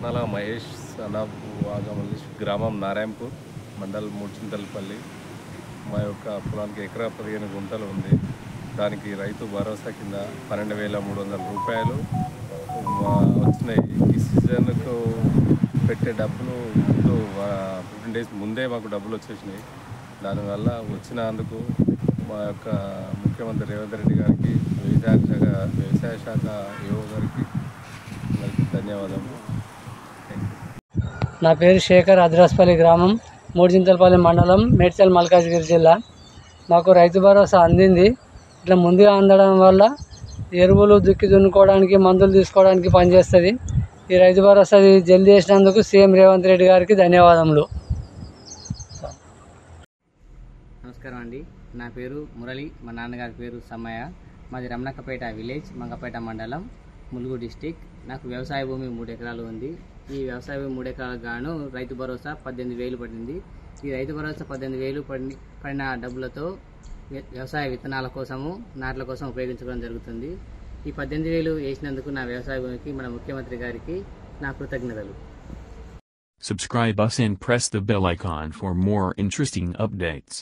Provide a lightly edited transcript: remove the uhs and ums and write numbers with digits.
రత్నాల మహేష్ సనాబ్ వాగమల్లి, గ్రామం నారాయణపూర్, మండల్ మూడ్చింతలపల్లి. మా యొక్క పొలానికి ఎకరా 15 గుంటలు ఉంది. దానికి రైతు భరోసా కింద 12,300 రూపాయలు వచ్చినాయి. ఈ సీజన్కు పెట్టే డబ్బులు ముందు 15 డేస్ ముందే మాకు డబ్బులు వచ్చేసినాయి. దానివల్ల వచ్చినందుకు మా యొక్క ముఖ్యమంత్రి రేవంత్ రెడ్డి గారికి, వ్యవసాయ శాఖ ఏఓ గారికి ధన్యవాదాలు. నా పేరు శేఖర్, అద్రాస్పల్లి గ్రామం, మూడ్చింతలపల్లి మండలం, మేడ్చల్ మల్కాజ్గిరి జిల్లా. మాకు రైతు భరోసా అందింది. ఇట్లా ముందుగా అందడం వల్ల ఎరువులు దుక్కి దున్నుకోవడానికి, మందులు తీసుకోవడానికి పనిచేస్తుంది. ఈ రైతు భరోసా జల్దీ చేసినందుకు సీఎం రేవంత్ రెడ్డి గారికి ధన్యవాదములు. నమస్కారం అండి. నా పేరు మురళి, మా నాన్నగారి పేరు సమ్మయ్య. మాది రమణక్కపేట విలేజ్, మంగపేట మండలం, ములుగు డిస్టిక్. నాకు వ్యవసాయ భూమి 3 ఎకరాలు ఉంది. ఈ వ్యవసాయ భూమి 3 ఎకరాలకు గాను రైతు భరోసా 18,000 పడింది. ఈ రైతు భరోసా 18,000 పడిన డబ్బులతో వ్యవసాయ విత్తనాల కోసము, నాట్ల కోసం ఉపయోగించుకోవడం జరుగుతుంది. ఈ 18,000 వేసినందుకు నా వ్యవసాయ భూమికి మన ముఖ్యమంత్రి గారికి నా కృతజ్ఞతలు. Subscribe us and press the bell icon for more interesting updates.